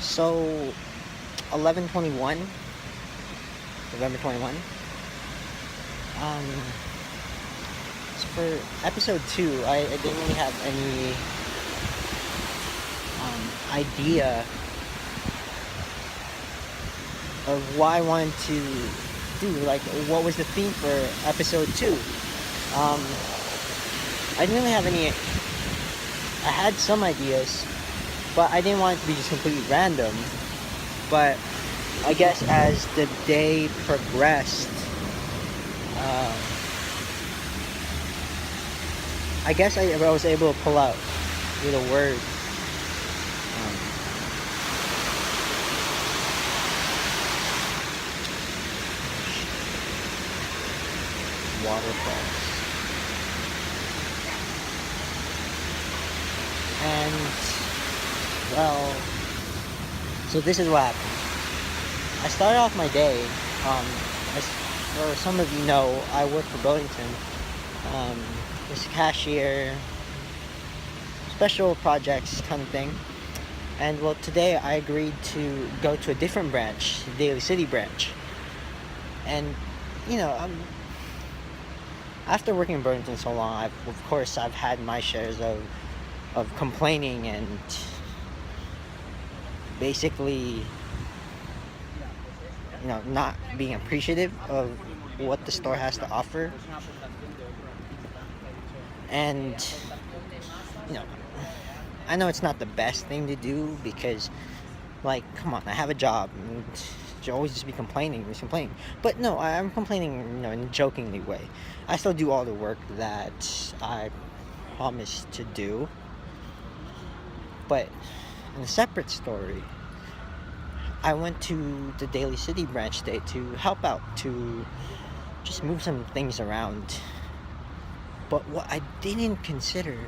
So 11/21, November 21. Um, so for episode 2, I didn't really have any idea of what I wanted to do. Like, what was the theme for episode 2? I didn't really have any. I had some ideas, but I didn't want it to be just completely random. But I guess as the day progressed, I guess I was able to pull out little words. Waterfalls. And, well, so this is what happened. I started off my day, as for some of you know, I work for Burlington, as a cashier, special projects kind of thing. And well, today I agreed to go to a different branch, the Daly City branch. And, after working in Burlington so long, I've had my shares of complaining and basically, not being appreciative of what the store has to offer. And, I know it's not the best thing to do because, like, come on, I have a job and you always just be complaining. But no, I'm complaining, in a jokingly way. I still do all the work that I promised to do. But in a separate story, I went to the Daly City branch today to help out, to just move some things around. But what I didn't consider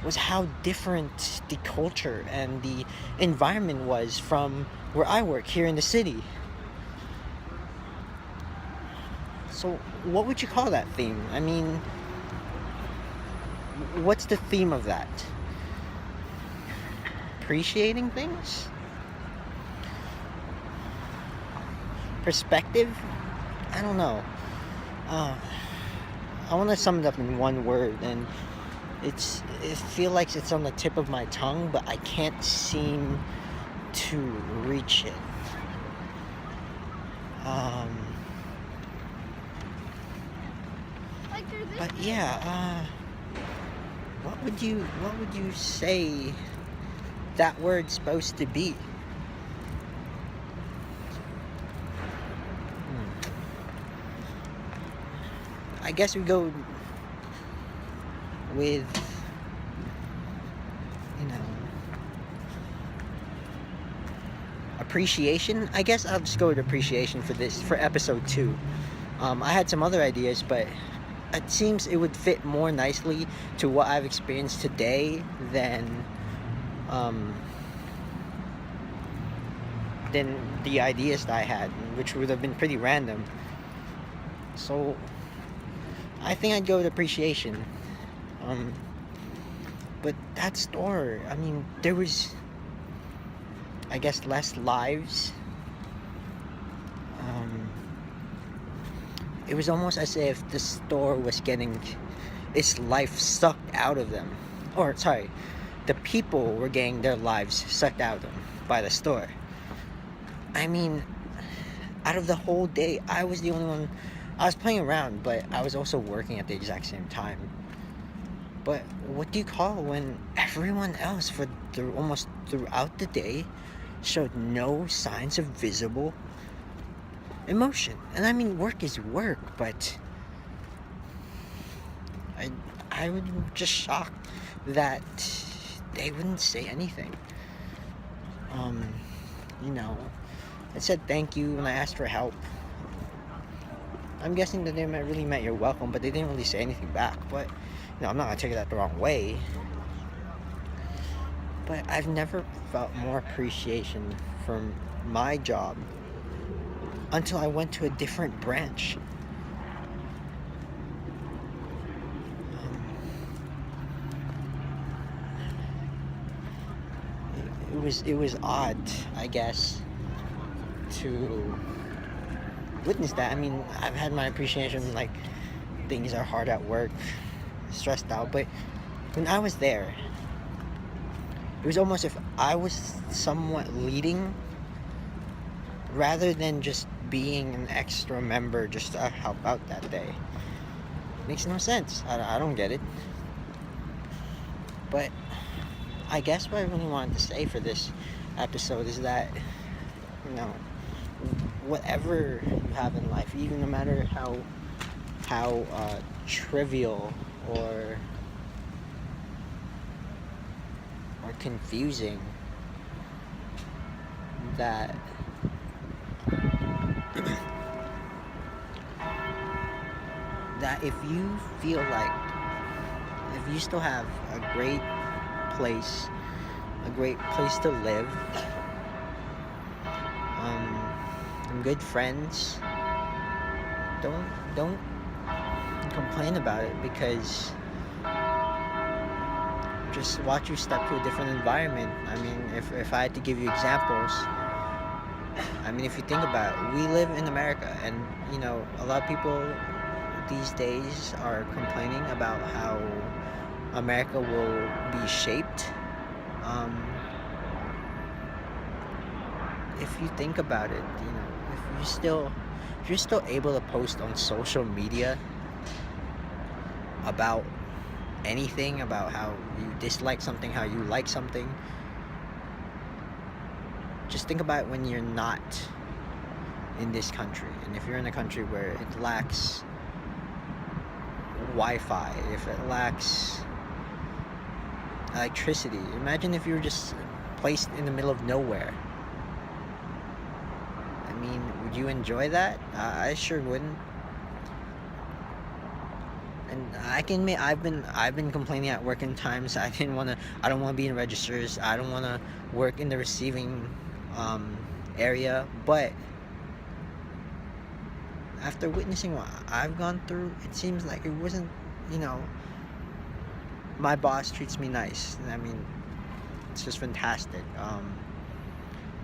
was how different the culture and the environment was from where I work here in the city. So what would you call that theme? I mean, what's the theme of that? Appreciating things? Perspective? I don't know. I want to sum it up in one word, and it feels like it's on the tip of my tongue, but I can't seem to reach it. But yeah, what would you say that word's supposed to be? I guess we go with, appreciation. I guess I'll just go with appreciation for episode 2. I had some other ideas, but it seems it would fit more nicely to what I've experienced today than the ideas that I had, which would have been pretty random. So I think I'd go with appreciation. But that store, I mean, there was, I guess, less lives. It was almost as if the store was getting its life sucked out of them. Or, sorry, the people were getting their lives sucked out of them by the store. I mean, out of the whole day, I was the only one. I was playing around, but I was also working at the exact same time. But what do you call when everyone else almost throughout the day showed no signs of visible emotion? And I mean, work is work, but I was just shocked that they wouldn't say anything. I said thank you when I asked for help. I'm guessing that they really meant you're welcome, but they didn't really say anything back. But, I'm not going to take that the wrong way. But I've never felt more appreciation from my job until I went to a different branch. it was odd, I guess, to witness that. I mean, I've had my appreciation, like, things are hard at work, stressed out, but when I was there, it was almost if I was somewhat leading rather than just being an extra member just to help out that day. Makes no sense. I don't get it. But I guess what I really wanted to say for this episode is that, you know, whatever you have in life, even no matter how trivial or confusing that that if you feel like if you still have a great place to live, and good friends, don't complain about it, because just watch you step to a different environment. I mean, if I had to give you examples, I mean, if you think about it, we live in America, and you know, a lot of people these days are complaining about how America will be shaped. If you think about it, you know, if you're still able to post on social media about anything, about how you dislike something, how you like something, just think about it when you're not in this country. And if you're in a country where it lacks Wi-Fi, if it lacks electricity, imagine if you were just placed in the middle of nowhere. I mean, would you enjoy that? I sure wouldn't. And I can admit, I've been complaining at work in times. I don't want to be in registers. I don't want to work in the receiving area. But after witnessing what I've gone through, it seems like it wasn't, you know, my boss treats me nice. I mean, it's just fantastic.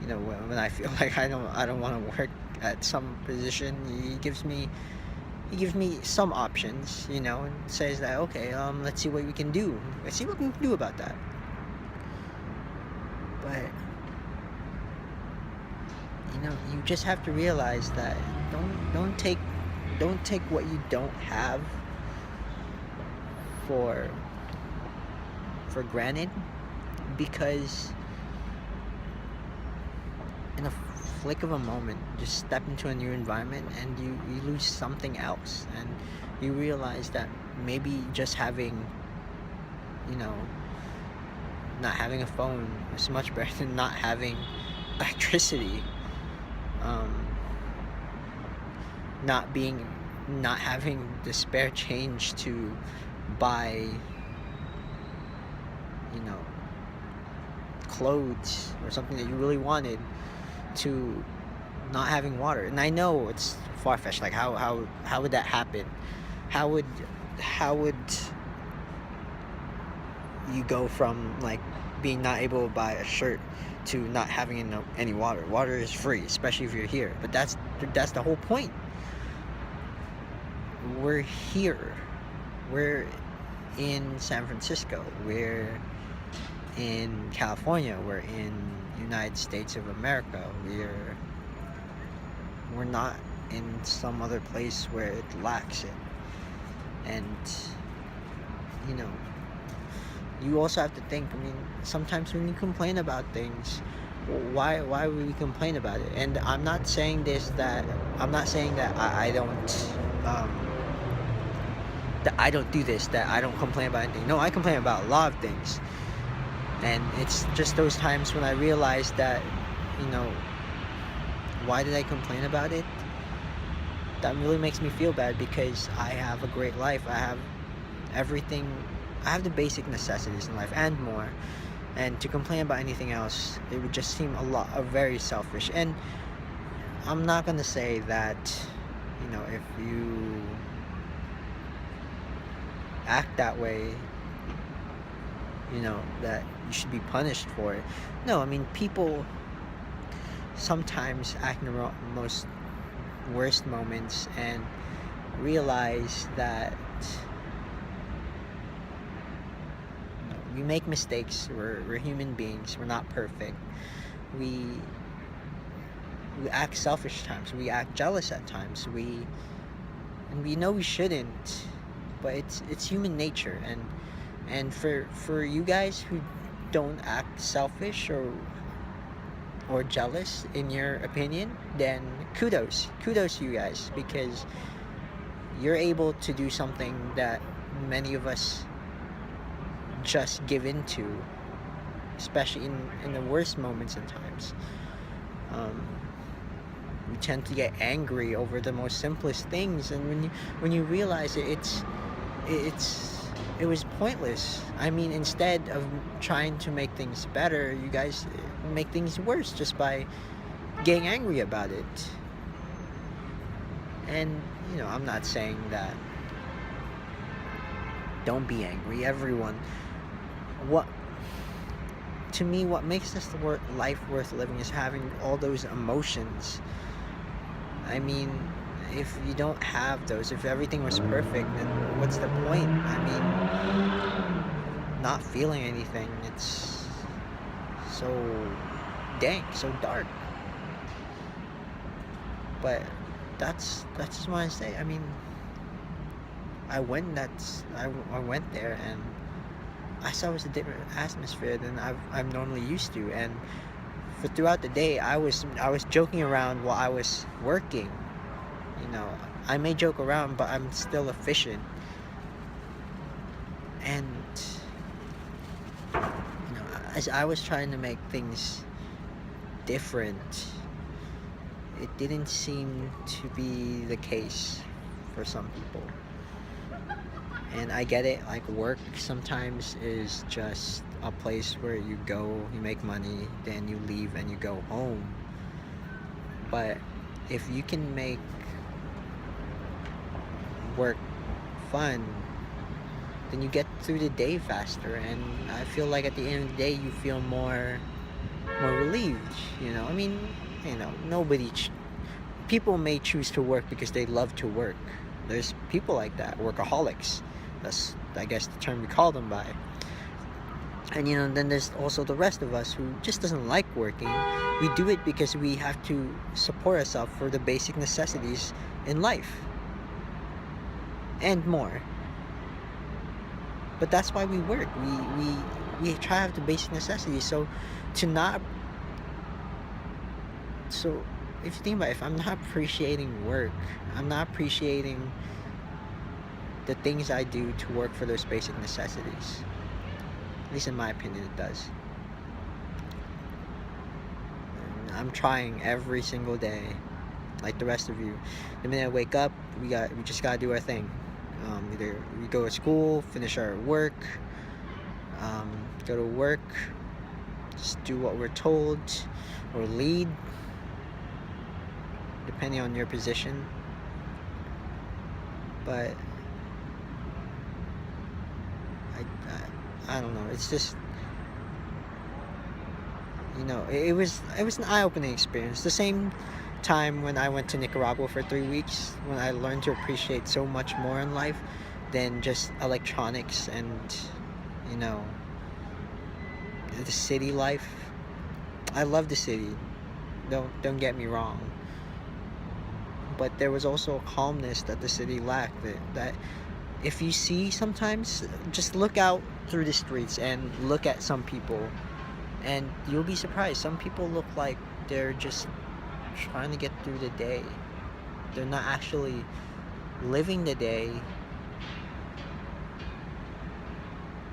You know, when I feel like I don't want to work at some position, he gives me some options, you know, and says that, okay, let's see what we can do. Let's see what we can do about that. But you know, you just have to realize that don't take what you don't have for granted, because in a flick of a moment, just step into a new environment and you lose something else, and you realize that maybe just having, you know, not having a phone is much better than not having electricity. Not having the spare change to buy, you know, clothes or something that you really wanted, to not having water. And I know it's far-fetched, like how would that happen? How would you go from like being not able to buy a shirt to not having any water? Water is free, especially if you're here. But that's the whole point. We're here. We're in San Francisco. We're in California. We're in United States of America. We're not in some other place where it lacks it. And you know, you also have to think, I mean, sometimes when you complain about things, why would we complain about it? And I'm not saying that I don't do this, that I don't complain about anything. No, I complain about a lot of things. And it's just those times when I realize that, you know, why did I complain about it? That really makes me feel bad, because I have a great life. I have everything. I have the basic necessities in life and more. And to complain about anything else, it would just seem very selfish. And I'm not gonna say that, you know, if you act that way, that you should be punished for it. No, I mean, people sometimes act in the most worst moments and realize that we make mistakes. We're human beings. We're not perfect. We we act selfish at times. We act jealous at times. We know we shouldn't, but it's human nature. And for you guys who don't act selfish or jealous in your opinion, then kudos to you guys, because you're able to do something that many of us just give into, especially in the worst moments and times. um, we tend to get angry over the most simplest things, and when you realize it was pointless. I mean, instead of trying to make things better, you guys make things worse just by getting angry about it. And I'm not saying that don't be angry. Everyone, what to me, what makes this life worth living is having all those emotions. I mean, if you don't have those, if everything was perfect, then what's the point? I mean, not feeling anything, it's so dank, so dark. But that's just what I say. I mean, I went there, and I saw it was a different atmosphere than I'm normally used to. And for throughout the day, I was joking around while I was working. I may joke around, but I'm still efficient. And as I was trying to make things different, it didn't seem to be the case for some people. And I get it, like, work sometimes is just a place where you go, you make money, then you leave and you go home. But if you can make work fun, then you get through the day faster, and I feel like at the end of the day you feel more relieved. I mean, people may choose to work because they love to work. There's people like that, workaholics. That's, I guess, the term we call them by. And then there's also the rest of us who just doesn't like working. We do it because we have to support ourselves for the basic necessities in life and more. But that's why we work. We try to have the basic necessities. So if you think about it, if I'm not appreciating work, I'm not appreciating the things I do to work for those basic necessities. At least in my opinion, it does. And I'm trying every single day, like the rest of you. The minute I wake up, we just gotta do our thing. Either we go to school, finish our work, go to work, just do what we're told, or lead, depending on your position. But I don't know. It's just, it was an eye-opening experience. The same time when I went to Nicaragua for 3 weeks, when I learned to appreciate so much more in life than just electronics and the city life. I love the city. Don't get me wrong. But there was also a calmness that the city lacked. That if you see sometimes, just look out through the streets and look at some people, and you'll be surprised. Some people look like they're just trying to get through the day. They're not actually living the day,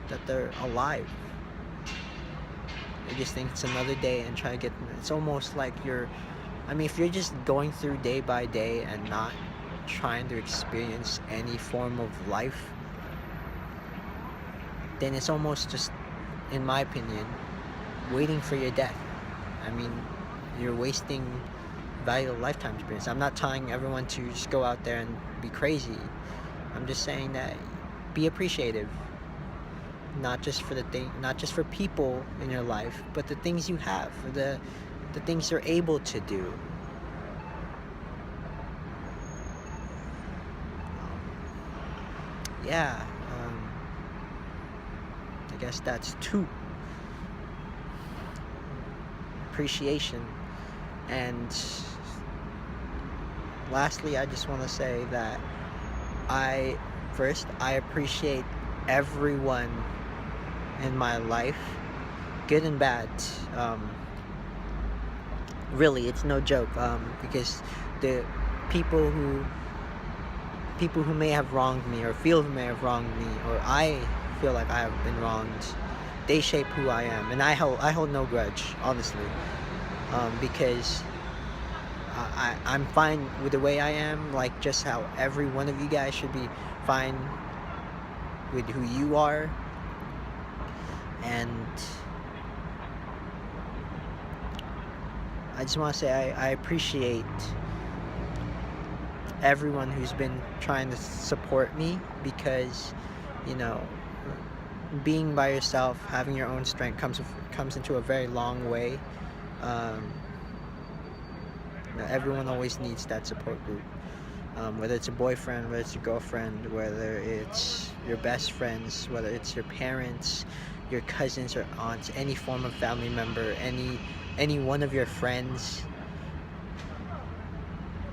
that they're alive. They just think it's another day and try to get. It's almost like if you're just going through day by day and not trying to experience any form of life, then it's almost just, in my opinion, waiting for your death. I mean, you're wasting valuable lifetime experience. I'm not telling everyone to just go out there and be crazy. I'm just saying that be appreciative. not just for not just for people in your life, but the things you have, for the things you're able to do. Yeah, I guess that's two. Appreciation. And lastly, I just want to say that I appreciate everyone in my life, good and bad. Really, it's no joke, because the people who may have wronged me, or feel who may have wronged me, or I feel like I have been wronged, they shape who I am, and I hold no grudge, honestly, because I'm fine with the way I am, like just how every one of you guys should be fine with who you are. And I just want to say I appreciate everyone who's been trying to support me, because, you know, being by yourself, having your own strength comes into a very long way. Everyone always needs that support group, whether it's a boyfriend, whether it's a girlfriend, whether it's your best friends, whether it's your parents, your cousins or aunts, any form of family member, any one of your friends,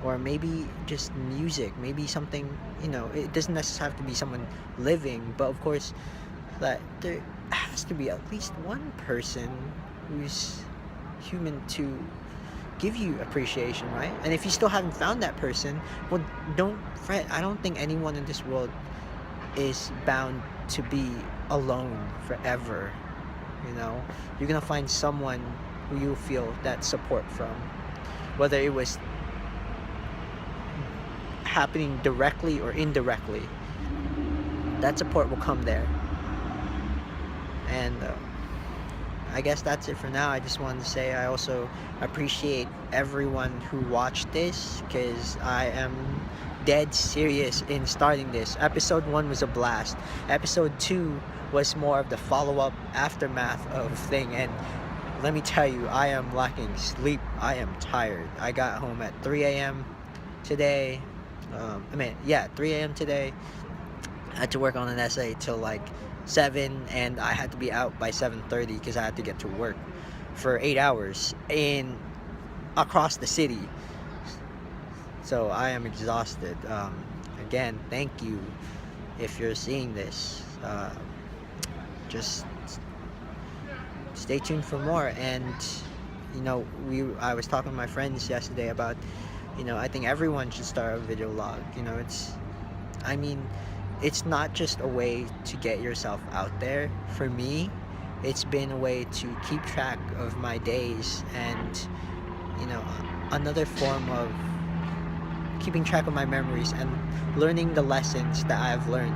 or maybe just music, maybe something, it doesn't necessarily have to be someone living, but of course that there has to be at least one person who's human to give you appreciation, right? And if you still haven't found that person, well, don't fret. I don't think anyone in this world is bound to be alone forever. You're gonna find someone who you feel that support from, whether it was happening directly or indirectly. That support will come there. And I guess that's it for now. I just wanted to say I also appreciate everyone who watched this, because I am dead serious in starting this. Episode 1 was a blast. Episode 2 was more of the follow-up aftermath of thing, and let me tell you, I am lacking sleep. I am tired. I got home at 3 a.m. today. 3 a.m. today. I had to work on an essay till like 7, and I had to be out by 7:30 because I had to get to work for 8 hours across the city. So I am exhausted. Again, thank you if you're seeing this. Just stay tuned for more. And I was talking to my friends yesterday about, I think everyone should start a video log. It's not just a way to get yourself out there. For me, it's been a way to keep track of my days, and another form of keeping track of my memories and learning the lessons that I've learned.